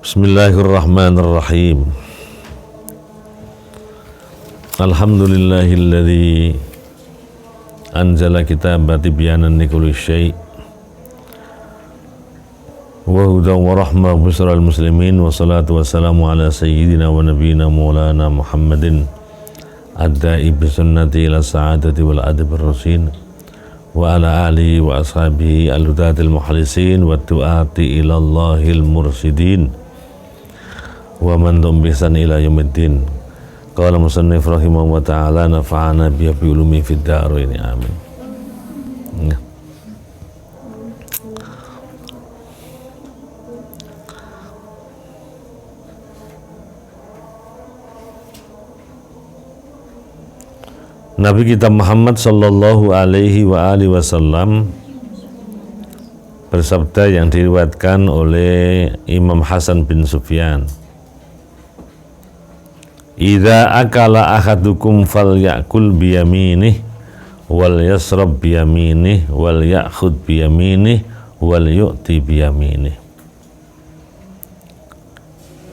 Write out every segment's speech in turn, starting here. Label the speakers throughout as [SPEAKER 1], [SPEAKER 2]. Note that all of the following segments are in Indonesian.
[SPEAKER 1] Bismillahirrahmanirrahim. Alhamdulillahilladzi anzala kitaba tibyanan likulli syai' wa hudan wa rahmah busral muslimin wa salatu wassalamu ala sayyidina wa nabiyyina maulana Muhammadin adda'i bi sunnati ila sa'adati wal adabir rasin wa ala alihi wa ashabihi al-hudatil mukhlisin wa du'ati ila Allahil mursidin wa man dumbisan ila yaumiddin. Qala musannif rahimahullah ta'ala nafa'ana biya bi ulumi fid darain amin. Nabi kita Muhammad sallallahu alaihi wa alihi wasallam bersabda yang diriwayatkan oleh Imam Hasan bin Sufyan, "Idza akala ahadukum falyakul biyaminih wal yasrab biyaminih wal ya'khud biyaminih wal yu'ti biyaminih."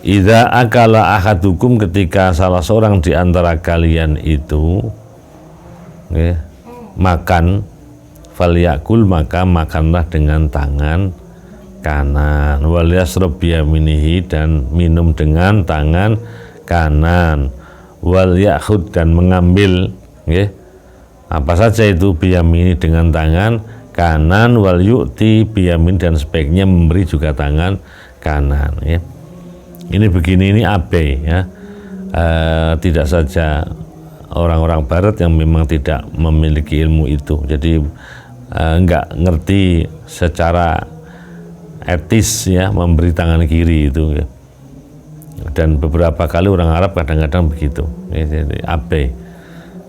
[SPEAKER 1] Idza akala ahadukum, ketika salah seorang di antara kalian itu makan, falyakul, maka makanlah dengan tangan kanan, wal yasrab biyaminihi, dan minum dengan tangan kanan, wal ya'khud, dan mengambil apa saja itu biyamini dengan tangan kanan, wal yu'ti biyamin, dan sebaiknya memberi juga tangan kanan. Ini begini, ini abai ya. Tidak saja orang-orang barat yang memang tidak memiliki ilmu itu, jadi enggak ngerti secara etis ya memberi tangan kiri itu ya. Dan beberapa kali orang Arab kadang-kadang begitu ya, jadi abai.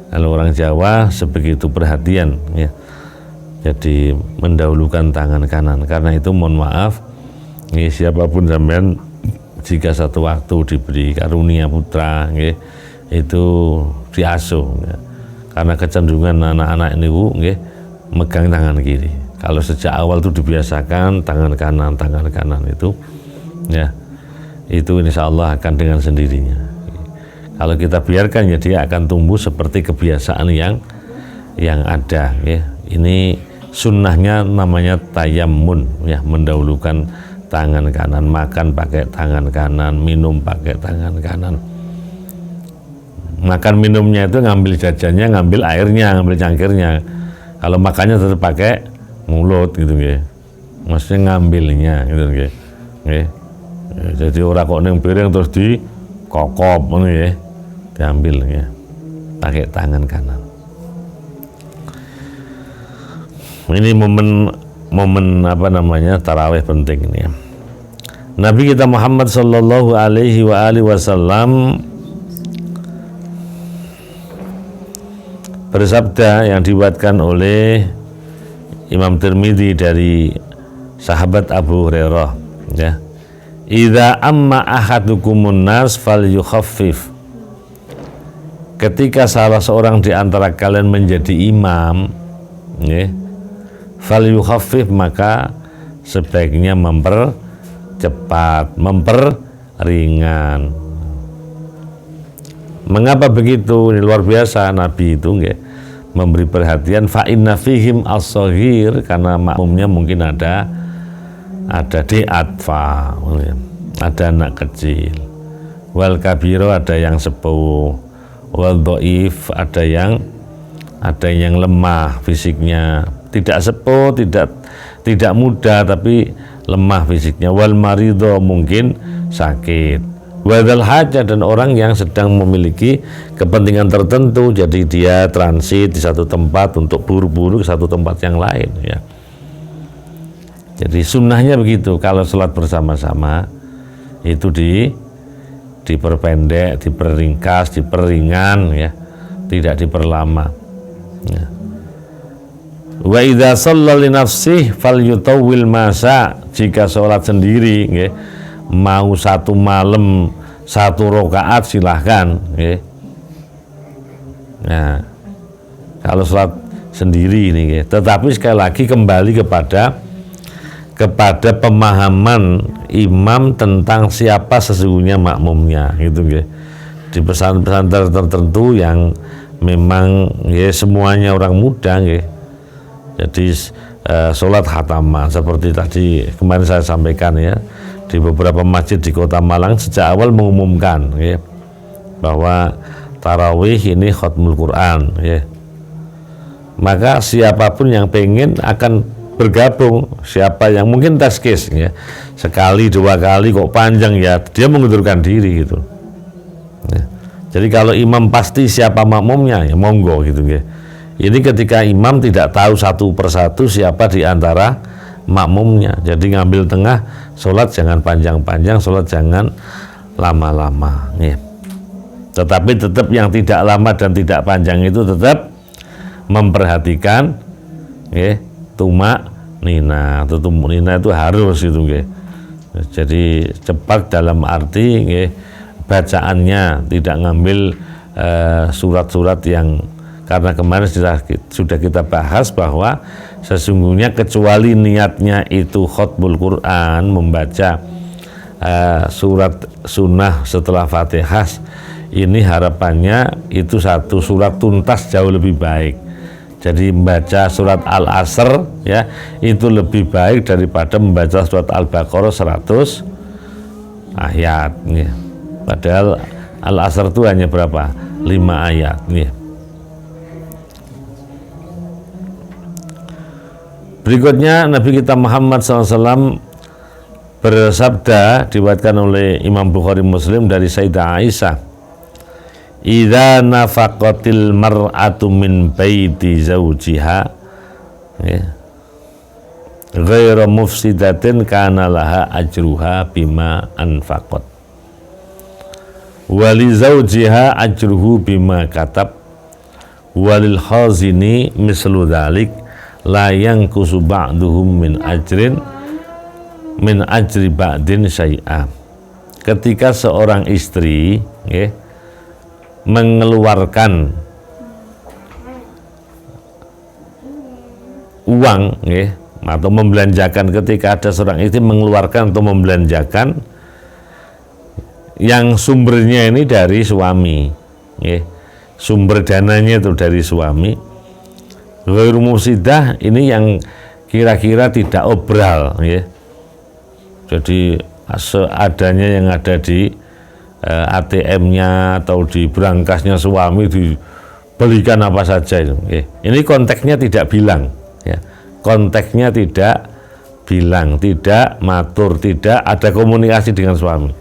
[SPEAKER 1] Kalau orang Jawa sebegitu perhatian ya, jadi mendahulukan tangan kanan. Karena itu mohon maaf ya, siapapun sampean jika satu waktu diberi karunia putra ya, itu diasuh ya. Karena kecenderungan anak-anak ini megang tangan kiri. Kalau sejak awal itu dibiasakan tangan kanan itu ya, itu insya Allah akan dengan sendirinya. Kalau kita biarkan ya, dia akan tumbuh seperti kebiasaan yang ada ya. Ini sunnahnya namanya tayammun ya, mendahulukan tangan kanan, makan pakai tangan kanan, minum pakai tangan kanan. Makan minumnya itu ngambil jajannya, ngambil airnya, ngambil cangkirnya. Kalau makannya tetap pakai mulut gitu ya, maksudnya ngambilnya gitu ya. Jadi orang kok neng piring terus dikokop ya, diambil ya, pakai tangan kanan. Ini momen apa namanya tarawih penting ini ya. Nabi kita Muhammad sallallahu alaihi wa alihi wasallam bersabda yang dibuatkan oleh Imam Tirmidzi dari sahabat Abu Hurairah ya, "Idza amma ahadukumun nas falyukhaffif." Ketika salah seorang di antara kalian menjadi imam ya, falyukhaffif, maka sebaiknya mempercepat, memperringan. Mengapa begitu? Ini luar biasa Nabi itu memberi perhatian. Fa inna fihim as-shaghir, karena makmumnya mungkin ada di'atfa, ada anak kecil, wal kabiro, ada yang sepuh, wal dhaif, ada yang lemah fisiknya, tidak sepuh, tidak muda tapi lemah fisiknya, wal maridho, mungkin sakit, wadal hajah, dan orang yang sedang memiliki kepentingan tertentu, jadi dia transit di satu tempat untuk buru-buru ke satu tempat yang lain ya. Jadi sunnahnya begitu, kalau sholat bersama-sama itu diperpendek, diperingkas, diperingan ya, tidak diperlama ya. Wa idza shalla li nafsihi falyutawwil masa, jika sholat sendiri mau satu malam 1 rakaat silahkan ya. Nah, kalau sholat sendiri ini tetapi sekali lagi kembali kepada pemahaman imam tentang siapa sesungguhnya makmumnya gitu ya. Di pesan-pesan tertentu yang memang ya semuanya orang muda ya. Jadi sholat khatamah seperti tadi kemarin saya sampaikan ya, di beberapa masjid di Kota Malang sejak awal mengumumkan ya bahwa tarawih ini khatmul Quran ya. Maka siapapun yang pengen akan bergabung, siapa yang mungkin test case ya, sekali dua kali kok panjang ya, dia mengundurkan diri gitu ya. Jadi kalau imam pasti siapa makmumnya ya monggo gitu ya. Ini ketika imam tidak tahu satu persatu siapa di antara makmumnya, jadi ngambil tengah, sholat jangan panjang-panjang, sholat jangan lama-lama ya. Tetapi tetap yang tidak lama dan tidak panjang itu tetap memperhatikan ya, tumak nina itu harus itu ya. Jadi cepat dalam arti ya, bacaannya tidak ngambil surat-surat yang, karena kemarin sudah kita bahas bahwa sesungguhnya kecuali niatnya itu khatmul Quran, membaca surat sunnah setelah Fatihah, ini harapannya itu satu surat tuntas jauh lebih baik. Jadi membaca surat Al-Asr ya itu lebih baik daripada membaca surat Al-Baqarah 100 ayat ya. Padahal Al-Asr itu hanya berapa? 5 ayat ya. Berikutnya Nabi kita Muhammad SAW bersabda, diriwayatkan oleh Imam Bukhari Muslim dari Sayyidah Aisyah, idza nafaqatil mar'atu min baiti zawjiha ya, ghairu mufsidatin kana laha ajruha bima anfaqat wali zawjiha ajruhu bima katab walil khazini mislu dzalik la yanqusu ba'duhum min ajri ba'din syai'a. Ketika seorang istri ya, mengeluarkan uang ya, atau membelanjakan, ketika ada seorang istri mengeluarkan atau membelanjakan yang sumbernya ini dari suami ya, sumber dananya itu dari suami, ghairu mufsidah ini yang kira-kira tidak obral ya, jadi seadanya yang ada di ATM-nya atau di berangkasnya suami dibelikan apa saja itu. Ini konteksnya tidak bilang, ya. Konteksnya tidak bilang, tidak matur, tidak ada komunikasi dengan suami.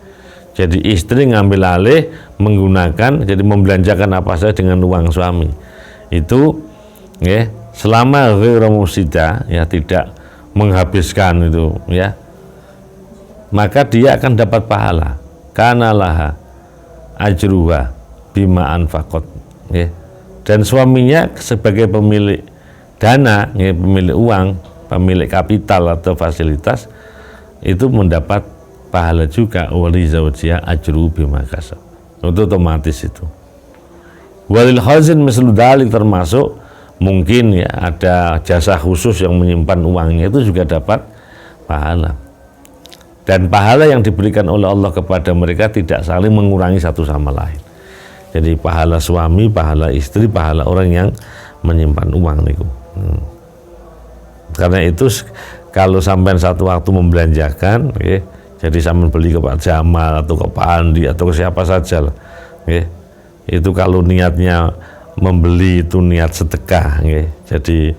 [SPEAKER 1] Jadi istri ngambil alih menggunakan, jadi membelanjakan apa saja dengan uang suami. Itu, ya, selama ghairu mufsidah, ya tidak menghabiskan itu, ya, maka dia akan dapat pahala. Kana laha ajruha bima anfaqat ya. Dan suaminya sebagai pemilik dana ya, pemilik uang, pemilik kapital atau fasilitas itu mendapat pahala juga, wali zawjiha ajru bima kasab. Itu otomatis itu. Walil khazin mislu dzalik, termasuk mungkin ya ada jasa khusus yang menyimpan uangnya itu juga dapat pahala. Dan pahala yang diberikan oleh Allah kepada mereka tidak saling mengurangi satu sama lain. Jadi pahala suami, pahala istri, pahala orang yang menyimpan uang niku. Karena itu kalau sampai satu waktu membelanjakan, ya, jadi sampai beli ke Pak Jamal atau ke Pak Andi atau ke siapa saja lah, ya, itu kalau niatnya membeli itu niat sedekah, ya. Jadi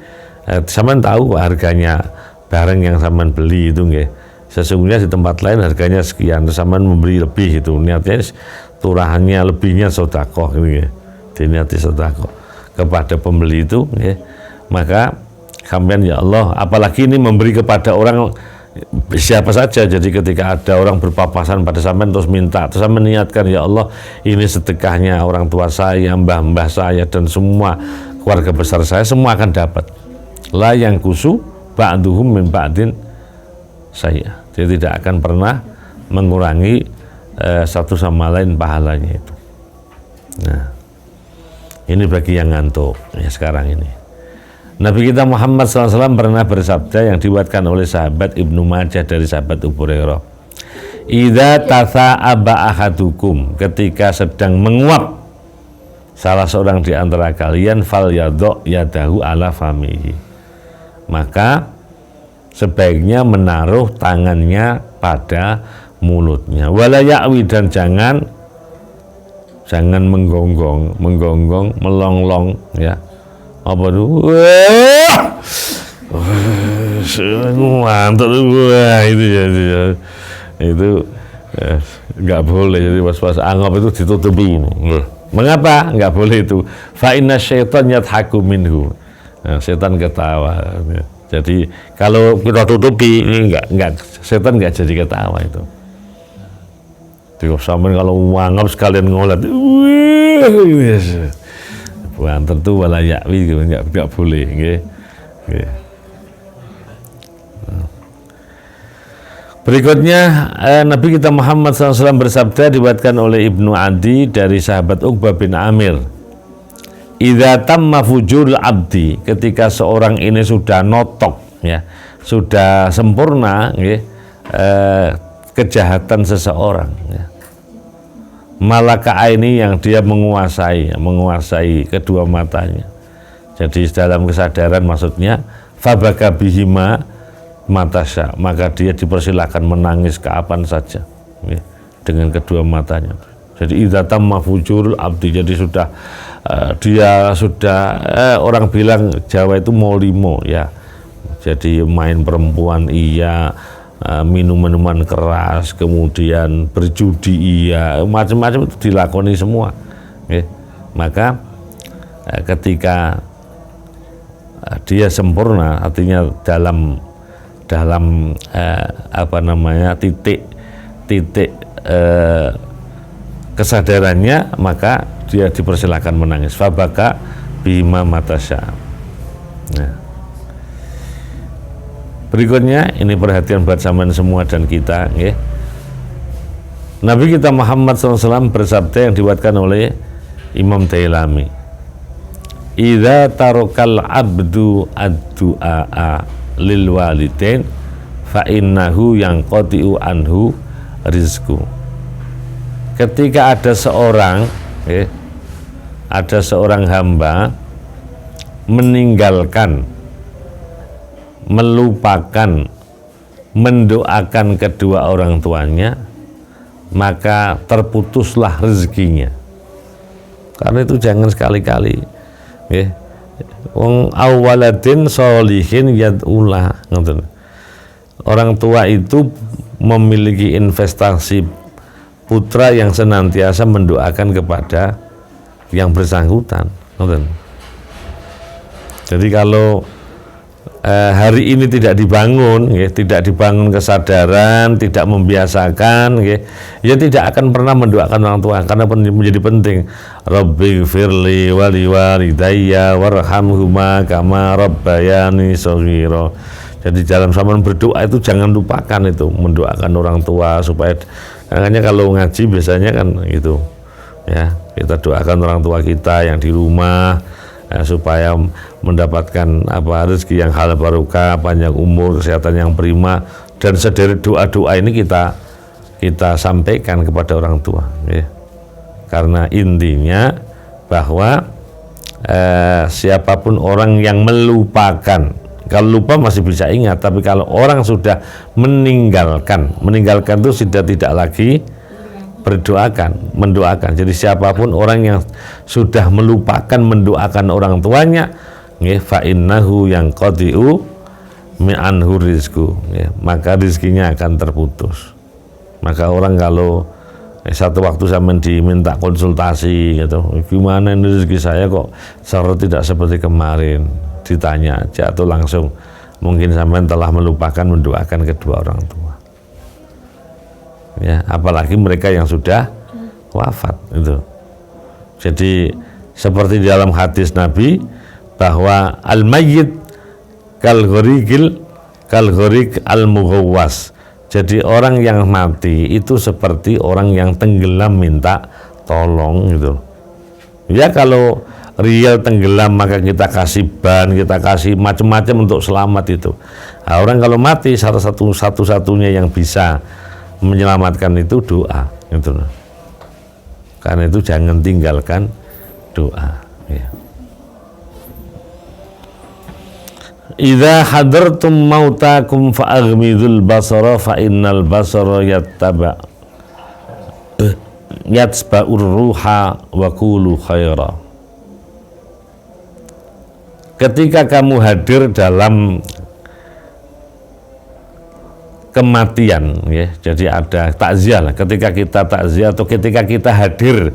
[SPEAKER 1] sampai tahu harganya barang yang sampai beli itu, ya. Sesungguhnya di tempat lain harganya sekian, sampean memberi lebih, itu niatnya turahannya lebihnya sedekah gitu ya, diniati sedekah kepada pembeli itu ya. Maka sampean ya Allah, apalagi ini memberi kepada orang siapa saja, jadi ketika ada orang berpapasan pada sampean terus minta, terus sampean niatkan ya Allah ini sedekahnya orang tua saya, mbah-mbah saya dan semua keluarga besar saya semua akan dapat. La yang kusu ba'duhum min ba'din saya, jadi tidak akan pernah mengurangi satu sama lain pahalanya itu. Nah, ini bagi yang ngantuk ya sekarang ini. Nabi kita Muhammad SAW pernah bersabda yang diriwayatkan oleh sahabat Ibnu Majah dari sahabat Abu Hurairah. idza tasa'aba ahadukum, ketika sedang menguap salah seorang di antara kalian, fal yadha yadahu ala famihi, maka sebaiknya menaruh tangannya pada mulutnya. Wala ya'wi, dan jangan menggonggong, melonglong, ya. Apa itu? Mantap gua itu ya. Itu nggak boleh. Jadi pas anggap itu ditutupi ini. Mengapa nggak boleh itu? Fa inna syaitan yadhaku minhu. Nah, setan ketawa. Jadi kalau kita tutupi ini nggak setan nggak jadi ketawa itu. Jadi sampai kalau anggap sekalian ngolat, banter tuh wala ya'wi, nggak boleh. Okay. Berikutnya Nabi kita Muhammad SAW bersabda, diriwayatkan oleh Ibnu Adi dari sahabat Uqbah bin Amir, idza tamma fujurul abdi, ketika seorang ini sudah notok, ya, sudah sempurna, ya, kejahatan seseorang, ya. Malaka aini, yang dia menguasai kedua matanya. Jadi dalam kesadaran maksudnya, fabaka bihima matasya, maka dia dipersilakan menangis kapan saja, ya, dengan kedua matanya. Jadi idza tamma fujurul abdi, jadi dia sudah orang bilang Jawa itu molimo, ya. Jadi main perempuan iya, minum minuman keras, kemudian berjudi iya, macam-macam itu dilakoni semua, ya. Maka ketika dia sempurna, artinya dalam titik kesadarannya, maka dia dipersilakan menangis. Fabaka bima matasya. Nah, berikutnya ini perhatian buat sampean semua dan kita, ya. Nabi kita Muhammad SAW bersabda yang diriwayatkan oleh Imam Dailami, idza tarakal abdu ad-du'a lil walidain fa innahu yanqati'u anhu rizqu. Ketika ada seorang hamba meninggalkan, melupakan mendoakan kedua orang tuanya, maka terputuslah rezekinya. Karena itu jangan sekali-kali, ya. Wong awaladin solihin yad'ulah. Orang tua itu memiliki investasi putra yang senantiasa mendoakan kepada yang bersangkutan. Jadi kalau hari ini tidak dibangun, ya, tidak dibangun kesadaran, tidak membiasakan, ya tidak akan pernah mendoakan orang tua, karena menjadi penting. Rabbi firli wali walidayya warhamhuma kama rabbayani shaghira. Jadi dalam zaman berdoa itu jangan lupakan itu mendoakan orang tua, supaya makanya kalau ngaji biasanya kan gitu, ya, kita doakan orang tua kita yang di rumah, supaya mendapatkan rezeki yang halal barokah, panjang umur, kesehatan yang prima, dan sederet doa-doa ini kita sampaikan kepada orang tua, ya. Karena intinya bahwa siapapun orang yang melupakan, kalau lupa masih bisa ingat, tapi kalau orang sudah meninggalkan itu sudah tidak lagi mendoakan. Jadi siapapun orang yang sudah melupakan mendoakan orang tuanya, fa innahu yanqati'u mi'anhu rizqu, ya, maka rizkinya akan terputus. Maka orang kalau satu waktu saya diminta konsultasi gitu, gimana ini rezeki saya kok tidak seperti kemarin, ditanya aja atau langsung, mungkin sampean telah melupakan mendoakan kedua orang tua, ya, apalagi mereka yang sudah wafat itu. Jadi seperti di dalam hadis Nabi bahwa al-mayyit kal gharik al-mughawwas. Jadi orang yang mati itu seperti orang yang tenggelam minta tolong gitu. Ya kalau real tenggelam maka kita kasih ban, kita kasih macam-macam untuk selamat itu. Nah, orang kalau mati satu-satunya yang bisa menyelamatkan itu doa gitu. Karena itu jangan tinggalkan doa ya. Idza hadartum mautakum fa'aghmidul basara fa innal basara yatsba'ur ruha wa qulu khaira. Ketika kamu hadir dalam kematian ya, jadi ada takziah lah. Ketika kita takziah atau ketika kita hadir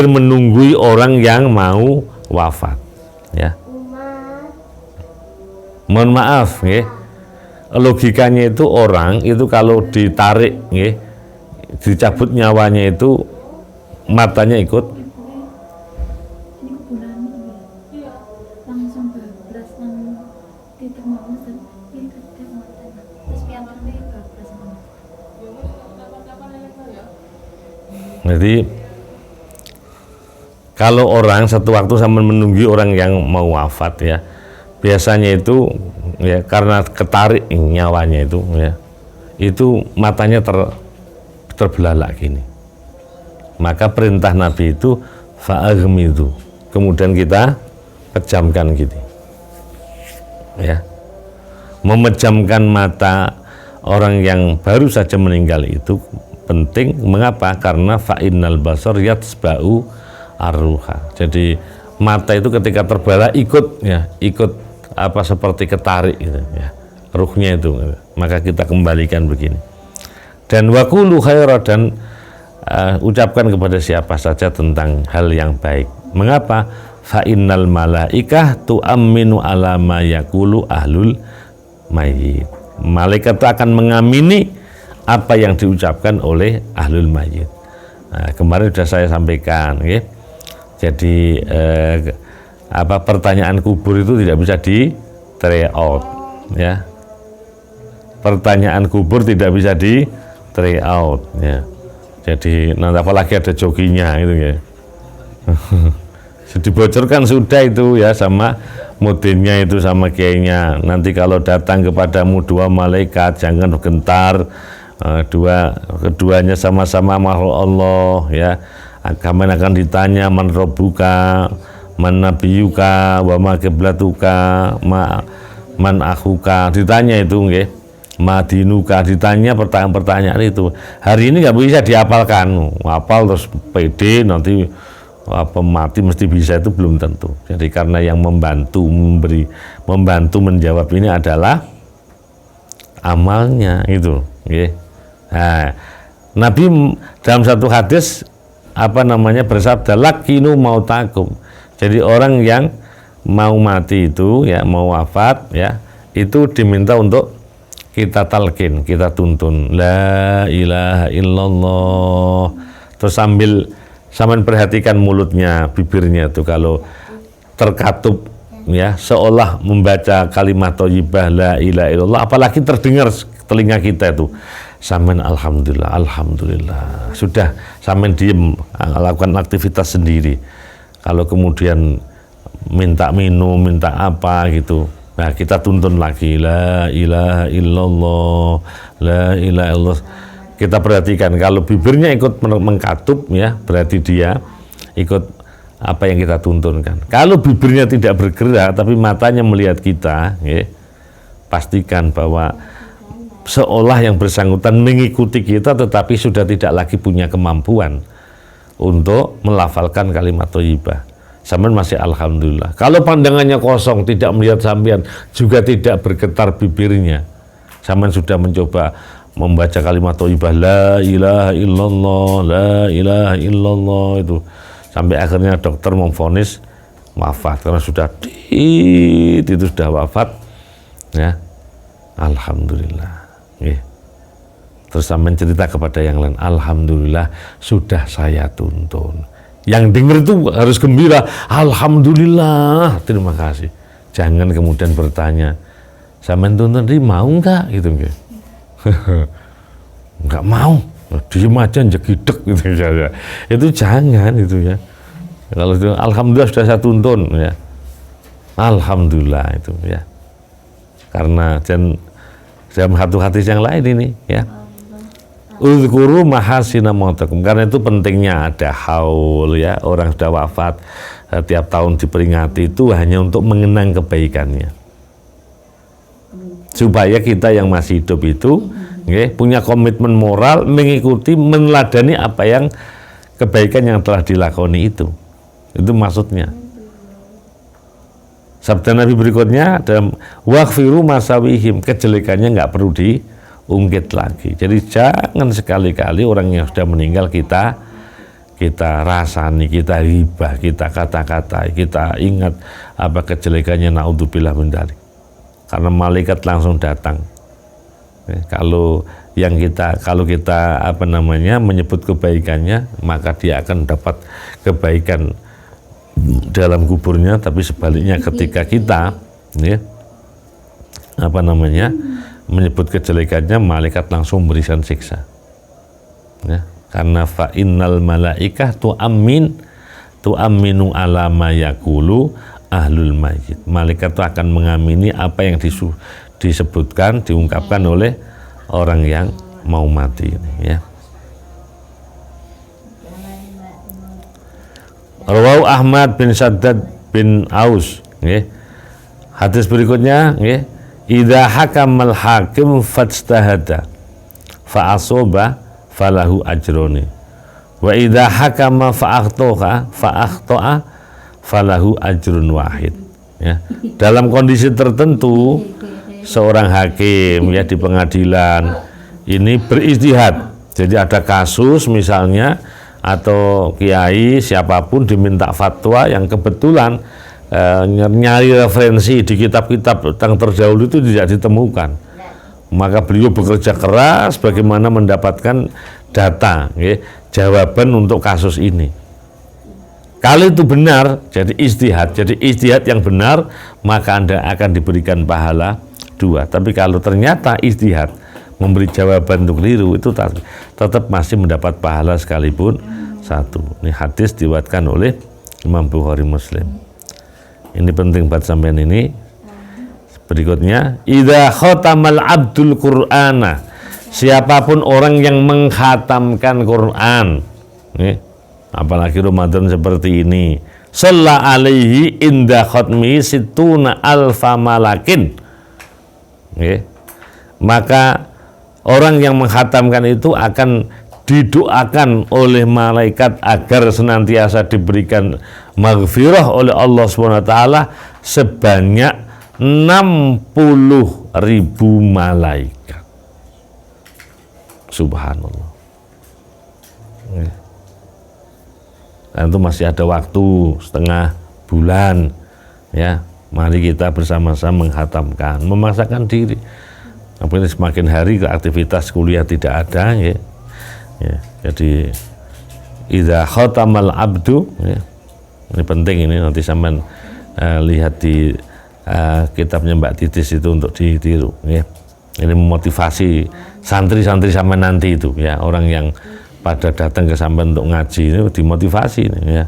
[SPEAKER 1] menunggui orang yang mau wafat ya. Mohon maaf ya, logikanya itu orang itu kalau ditarik ya, dicabut nyawanya itu matanya ikut. Jadi kalau orang satu waktu sama menunggu orang yang mau wafat ya, biasanya itu ya karena ketarik nyawanya itu ya, itu matanya terbelalak gini. Maka perintah Nabi itu fa'aghmidu, kemudian kita pejamkan gitu ya, memejamkan mata orang yang baru saja meninggal itu penting. Mengapa? Karena fa'innal basar yatsba'u arruha. Jadi mata itu ketika terbelalak ikut ya, ikut apa seperti ketarik gitu ya, ruhnya itu. Maka kita kembalikan begini. Dan waqulu khaira, dan ucapkan kepada siapa saja tentang hal yang baik. Mengapa? Fa innal malaikah tu'amminu ala ma yaqulu ahlul mayyit. Malaikat itu akan mengamini apa yang diucapkan oleh ahlul mayyit. Nah, kemarin sudah saya sampaikan ya. Jadi apa pertanyaan kubur itu tidak bisa di try out ya. Pertanyaan kubur tidak bisa di try out ya. Jadi nanti apalagi ada joginya itu ya. Dibocorkan sudah itu ya, sama mudinnya itu, sama kiainya. Nanti kalau datang kepadamu dua malaikat jangan gentar, keduanya sama-sama makhluk Allah ya. Kamu akan ditanya man rabbuka, man nabiyuka, wa ma qiblatuka, man akhuka, ditanya itu nggih. Madinuka, ditanya pertanyaan-pertanyaan itu. Hari ini nggak bisa dihafalkan, hafal terus pede nanti apa mati mesti bisa, itu belum tentu. Jadi karena yang membantu menjawab ini adalah amalnya itu. Nah, Nabi dalam satu hadis bersabda lakinu mautakum. Jadi orang yang mau mati itu ya, mau wafat ya, itu diminta untuk kita talqin, kita tuntun la ilaha illallah. Terus sambil perhatikan mulutnya, bibirnya itu kalau terkatup ya, seolah membaca kalimat thayyibah la ilaha illallah, apalagi terdengar telinga kita itu sampean alhamdulillah, alhamdulillah. Sudah sampean diem, lakukan aktivitas sendiri. Kalau kemudian minta minum, minta apa gitu, nah kita tuntun lagi la ilaha illallah, la ilaha illallah. Kita perhatikan kalau bibirnya ikut mengkatup ya, berarti dia ikut apa yang kita tuntunkan. Kalau bibirnya tidak bergerak tapi matanya melihat kita ya, pastikan bahwa seolah yang bersangkutan mengikuti kita tetapi sudah tidak lagi punya kemampuan untuk melafalkan kalimat thayyibah. Sampean masih alhamdulillah. Kalau pandangannya kosong, tidak melihat sampean, juga tidak bergetar bibirnya, sampean sudah mencoba membaca kalimat thayyibah la ilaha illallah, la ilaha illallah itu, sampai akhirnya dokter memvonis wafat karena sudah itu sudah wafat ya. Alhamdulillah. Terus sampean cerita kepada yang lain, alhamdulillah sudah saya tuntun. Yang dengar itu harus gembira, alhamdulillah, terima kasih. Jangan kemudian bertanya, sampean tuntun mau enggak gitu nggih. Enggak mau, diem aja jegidek gitu ya. Itu jangan itu ya. Kalau itu alhamdulillah sudah saya tuntun ya. Alhamdulillah itu ya. Karena dalam satu hadis yang lain ini ya, Uzkuru mahasina mautakum. Karena itu pentingnya ada haul ya, orang sudah wafat tiap tahun diperingati itu hanya untuk mengenang kebaikannya. Supaya kita yang masih hidup itu punya komitmen moral mengikuti, meneladani apa yang kebaikan yang telah dilakoni itu. Itu maksudnya. Sabda Nabi berikutnya dalam waghfiru masawihim, kejelekannya nggak perlu diungkit lagi. Jadi jangan sekali-kali orang yang sudah meninggal kita rasani, kita hibah, kita kata-kata, kita ingat apa kejelekannya, naudzubillah min dzalik. Karena malaikat langsung datang. Kalau kita menyebut kebaikannya, maka dia akan dapat kebaikan dalam kuburnya. Tapi sebaliknya ketika kita menyebut kejelekannya, malaikat langsung memberikan siksa. Karena fa innal malaikah tu'amminu ala ma yaqulu ahlul mayyit. Malaikat itu akan mengamini apa yang disebutkan, diungkapkan oleh orang yang mau mati ini, ya. Rawahu Ahmad bin Shaddad bin Aus, nggih. Hadis berikutnya, nggih, idza hakamal hakim fajtahada fa asaba falahu ajroni wa idza hakama fa akhta'a falahu ajrun wahid, ya. Dalam kondisi tertentu seorang hakim ya di pengadilan ini berijtihad. Jadi ada kasus misalnya, atau kiai siapapun diminta fatwa yang kebetulan nyari referensi di kitab-kitab yang terdahulu itu tidak ditemukan, maka beliau bekerja keras bagaimana mendapatkan data, ya, jawaban untuk kasus ini. Kalau itu benar, jadi ijtihad yang benar, maka Anda akan diberikan pahala 2. Tapi kalau ternyata ijtihad memberi jawaban untuk keliru, itu tetap masih mendapat pahala sekalipun 1. Ini hadis diriwayatkan oleh Imam Bukhari Muslim. Ini penting buat sampean ini. Berikutnya, idza khatamal abdul qur'ana, siapapun orang yang mengkhatamkan Quran, apalagi Ramadan seperti ini, shalla alaihi inda khatmi situna alfa malakin, maka orang yang mengkhatamkan itu akan didoakan oleh malaikat agar senantiasa diberikan maghfirah oleh Allah SWT sebanyak 60.000 malaikat. Subhanallah. Dan itu masih ada waktu setengah bulan, ya. Mari kita bersama-sama menghatamkan, memaksakan diri. Apalagi semakin hari aktivitas kuliah tidak ada, ya. Jadi idza khatamal abdu, ya. Ini penting, ini nanti sampean lihat di kitabnya Mbak Titis itu untuk ditiru, ya. Ini memotivasi santri-santri sampean nanti itu, ya, orang yang pada datang ke sampean untuk ngaji ini dimotivasi ini, ya.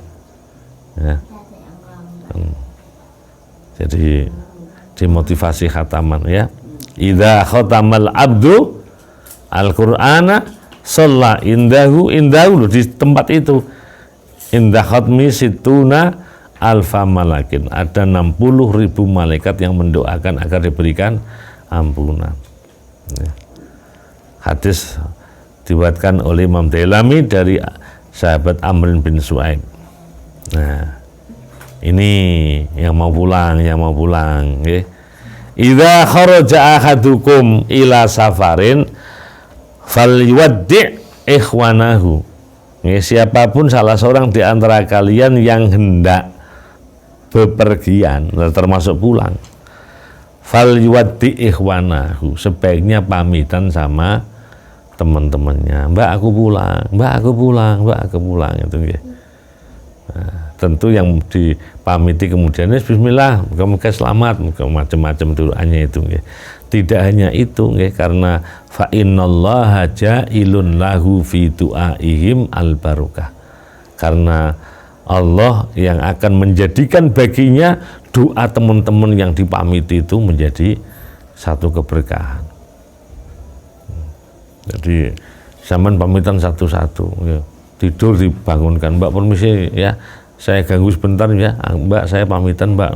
[SPEAKER 1] Jadi dimotivasi khataman, ya. Idza khatamal abdu al-Qur'ana shalla indahu di tempat itu indah khatmi situna alfa malakin, ada 60.000 malaikat yang mendoakan agar diberikan ampunan, ya. Hadis diriwayatkan oleh Imam Dailami dari sahabat Amr bin Su'aib. Nah, ini yang mau pulang, ya. Idza kharaja ahadukum ila safarin falyuwaddi' ikhwanahu. Ya, siapapun salah seorang di antara kalian yang hendak bepergian, termasuk pulang, falyuwaddi' ikhwanahu, sebaiknya pamitan sama teman-temannya. Mbak aku pulang itu, ya. Nah, tentu yang dipamiti kemudian bismillah, moga-moga selamat, macam-macam doanya itu, ya. Tidak hanya itu, ya, karena fa innallaha ja'ilun lahu fi du'aihim al barokah, karena Allah yang akan menjadikan baginya doa teman-teman yang dipamiti itu menjadi satu keberkahan. Jadi Sampean pamitan satu-satu, ya. Tidur dibangunkan, Mbak permisi ya, saya ganggu sebentar ya, Mbak saya pamitan Mbak,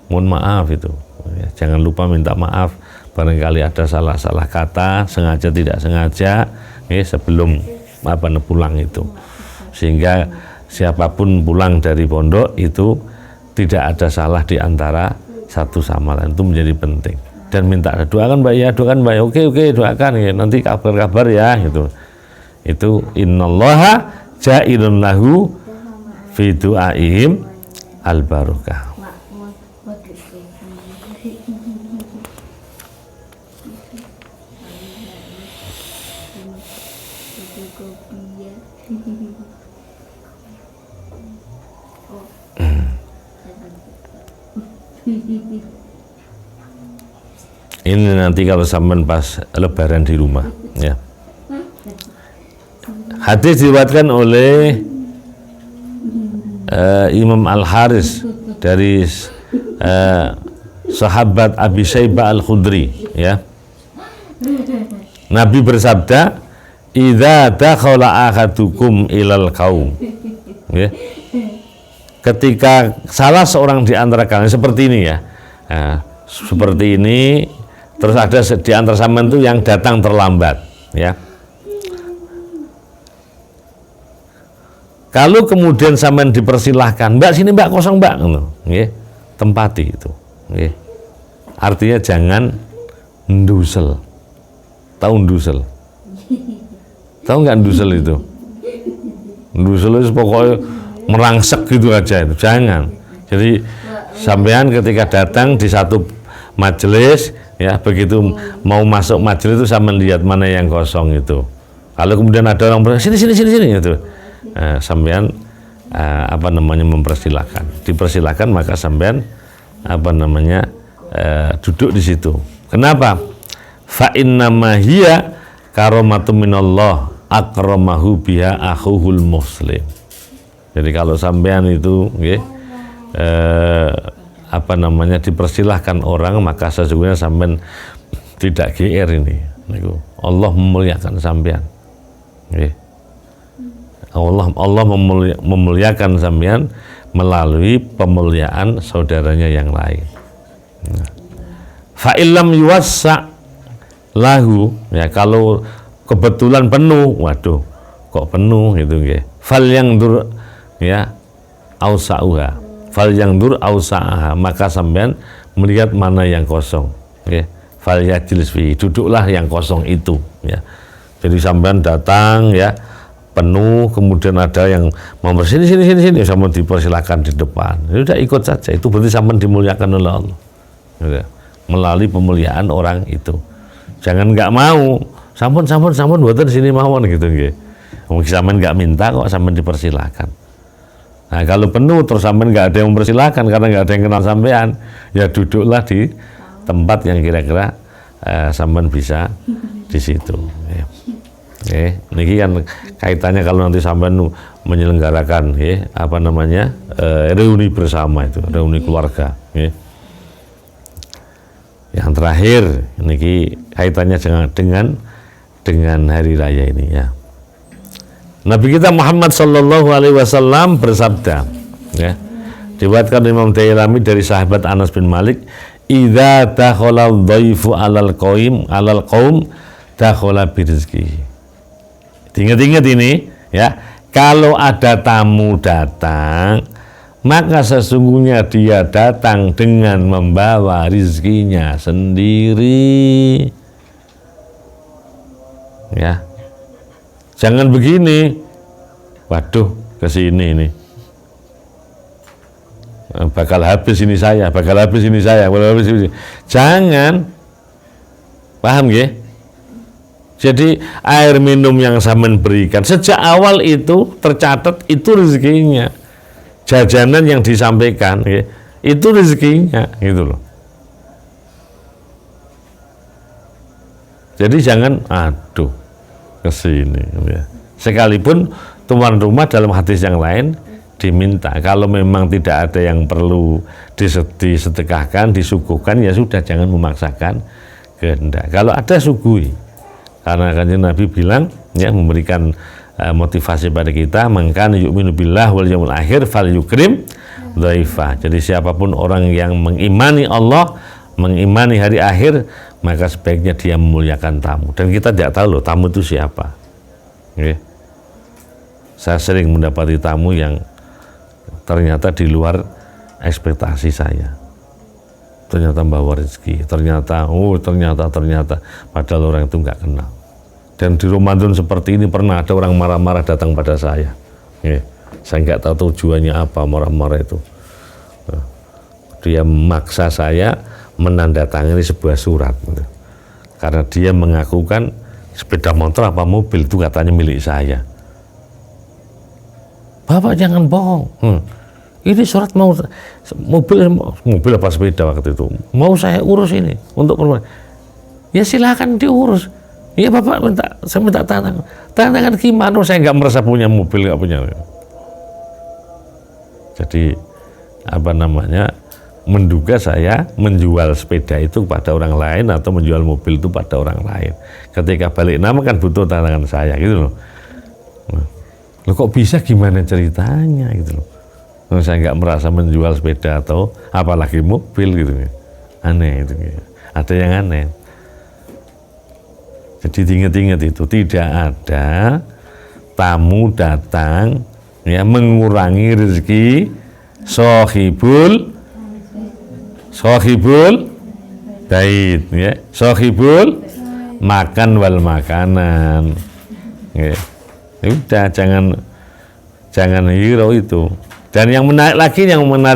[SPEAKER 1] mohon maaf itu. Ya, jangan lupa minta maaf, barangkali ada salah-salah kata, sengaja tidak sengaja, ya, sebelum pulang itu. Sehingga siapapun pulang dari pondok itu tidak ada salah di antara satu sama lain, itu menjadi penting. Dan minta doakan Mbak ya, doakan Mbak ya, oke doakan ya, nanti kabar-kabar ya gitu. Itu innallaha ja'ilun lahu fi du'aihim al barakah. Ini nanti kalau sampean pas lebaran di rumah ya. Hadis diriwayatkan oleh Imam Al-Haris dari sahabat Abi Syaibah Al-Khudri ya. Nabi bersabda, "Idza dakhala ahadukum ilal qaum." Ya. Ketika salah seorang di antara kalian seperti ini ya. Seperti ini, terus ada di antara sampean itu yang datang terlambat ya. Kalau kemudian sampean dipersilahkan, Mbak sini Mbak, kosong Mbak, nggih, tempati itu, nggih. Artinya jangan ndusel. Tahu ndusel? Tahu nggak ndusel itu? Ndusel itu pokoknya merangsek gitu aja itu, jangan. Jadi sampean ketika datang di satu majelis ya, begitu mau masuk majelis itu sampean lihat mana yang kosong itu. Kalau kemudian ada orang bilang sini itu, sampean dipersilakan, maka sampean duduk di situ. Kenapa? Fa innama hiya karamatu minallah akramahu biha akhuhul muslim. Jadi kalau sampean itu dipersilahkan orang, maka sesungguhnya sampean tidak GR ini. Allah memuliakan sampean. Allah memuliakan sampean melalui pemuliaan saudaranya yang lain. Fa illam yuwassa lahu, ya kalau kebetulan penuh, waduh kok penuh gitu nggih. Fal yang dur ya ausauha, fal yang dur ausaaha, maka sampean melihat mana yang kosong ya. Fal yajlis fi, duduklah yang kosong itu ya. Jadi sampean datang ya penuh, kemudian ada yang mau sini sampean dipersilakan di depan. Ya udah ikut saja, itu berarti sampean dimuliakan oleh Allah. Ya, melalui pemuliaan orang itu. Jangan nggak mau, sampun buatan sini mawon gitu nggih. Mungkin sampean nggak minta kok sampean dipersilakan. Nah kalau penuh terus sampean nggak ada yang mempersilakan karena nggak ada yang kenal sampean, ya duduklah di tempat yang kira-kira sampean bisa di situ. Ya. Niki kan kaitannya kalau nanti sampean menyelenggarakan reuni bersama itu, reuni keluarga. Yang terakhir niki kaitannya dengan hari raya ini ya. Nabi kita Muhammad sallallahu alaihi wasallam bersabda ya. Diriwayatkan Imam Dailami dari sahabat Anas bin Malik, "Idza dakhala dhaifu 'alal qaum dakhala birizqihi." Ingat-ingat ini ya, kalau ada tamu datang, maka sesungguhnya dia datang dengan membawa rizkinya sendiri. Ya. Jangan begini. Waduh, kesini nih. Bakal habis ini saya. Jangan. Paham nggih? Jadi air minum yang sampean berikan sejak awal itu tercatat itu rezekinya. Jajanan yang disampaikan itu rezekinya gitu loh. Jadi jangan aduh kesini ya. Sekalipun tuan rumah dalam hadis yang lain diminta kalau memang tidak ada yang perlu disedekahkan, disuguhkan, ya sudah, jangan memaksakan kehendak. Kalau ada, sugui. Karena Kanjeng Nabi bilang ya, memberikan motivasi pada kita, mangkan yu'minu billah wal yaumil akhir fal yukrim dhaifah. Jadi siapapun orang yang mengimani Allah, mengimani hari akhir, maka sebaiknya dia memuliakan tamu. Dan kita tidak tahu loh tamu itu siapa. Okay. Saya sering mendapati tamu yang ternyata di luar ekspektasi saya. Ternyata membawa rezeki, ternyata padahal orang itu nggak kenal. Dan di Ramadan seperti ini pernah ada orang marah-marah datang pada saya. Saya nggak tahu tujuannya apa marah-marah itu. Dia memaksa saya menandatangani sebuah surat, karena dia mengakukan sepeda motor apa mobil itu katanya milik saya. Bapak jangan bohong. Ini surat mau mobil apa sepeda waktu itu mau saya urus ini untuk perempuan. Ya silakan diurus. Iya Bapak saya minta tantangan gimana? Saya nggak merasa punya mobil, nggak punya. Jadi menduga saya menjual sepeda itu pada orang lain atau menjual mobil itu pada orang lain. Ketika balik nama kan butuh tantangan saya gitu loh. Loh kok bisa, gimana ceritanya gitu loh. Saya nggak merasa menjual sepeda atau apalagi mobil gitu, aneh itu, ada yang aneh. Jadi diingat-ingat itu, tidak ada tamu datang ya mengurangi rezeki sohibul bait, ya, sohibul makan wal makanan, ya. Udah jangan hero itu. Dan yang menarik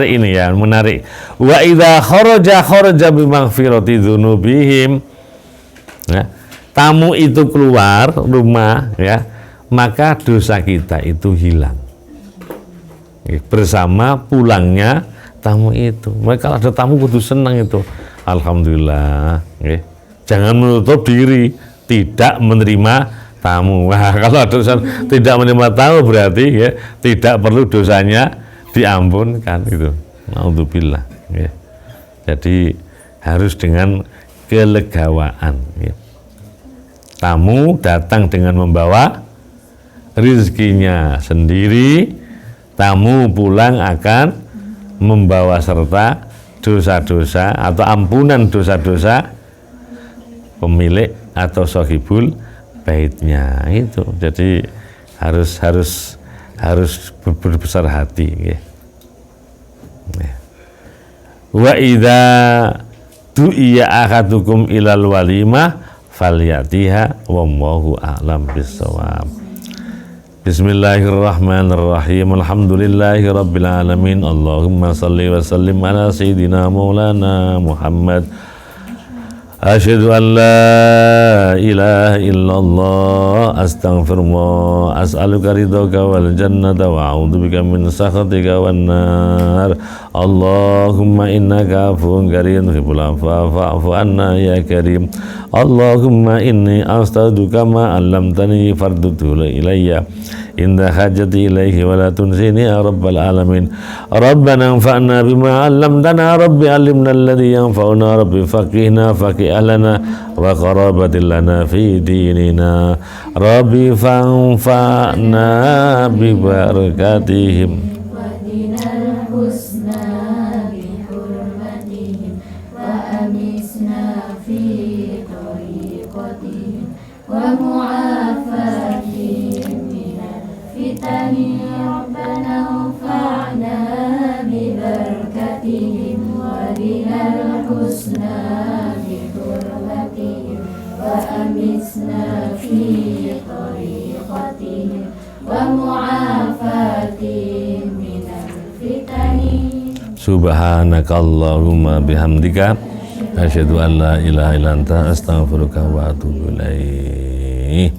[SPEAKER 1] ini ya, menarik. Wa idza kharaja bi maghfirati dzunubihim. Ya, tamu itu keluar rumah ya, maka dosa kita itu hilang. Ya, bersama pulangnya tamu itu. Maka kalau ada tamu kudu senang itu. Alhamdulillah, ya. Jangan menutup diri, tidak menerima tamu. Wah, kalau dosa tidak menerima tamu berarti ya tidak perlu dosanya diampunkan itu. Naudzubillah. Ya. Jadi harus dengan kelegawaan. Ya. Tamu datang dengan membawa rezekinya sendiri. Tamu pulang akan membawa serta dosa-dosa atau ampunan dosa-dosa pemilik atau sohibul baitnya itu. Jadi harus berbesar hati ya. Wa idza du'iya ahadukum ilal walimah falyatiha wallahu a'lam bissawab. Bismillahirrahmanirrahim. Alhamdulillahi rabbil alamin. Allahumma salli wa sallim ala sayyidina maulana Muhammad. Asyhadu an la ilaha illallah, astaghfirullah, as'aluka ridhaka wal jannata wa a'udzubika min sakhatika wan nar. Allahumma innaka afuwwun karim tuhibbul afwa fa'fu anna ya karim. Allahumma inni astaghfiruka ma 'allamtani fardudhu ilayya inda hajati ilaihi wa la tunsini ya rabbal alamin. Rabbana anfa'na bima 'allamtana, rabbi 'allimna alladhi yanfa'una, rabbi faqihna faqih ahlana wa qarabatil lana fi dinina, rabbi fanfa'na bi barakatihim wa dinal husna bi hurmatihim wa amisna fi tariqatihim wa mu'afatihim fitani rabbana anfa'na bi barakatihim wa dinal husna bi hurmatihim wa amisna fi tariqatihim wa mu'afatihim minal fitani. Subhanakallahumma bihamdika asyhadu an la ilaha illa anta astaghfiruka wa atubu ilaik.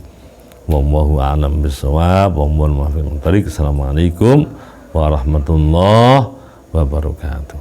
[SPEAKER 1] Wallahu a'lam bissawab. Wallahul muwaffiq. Assalamualaikum warahmatullahi wabarakatuh.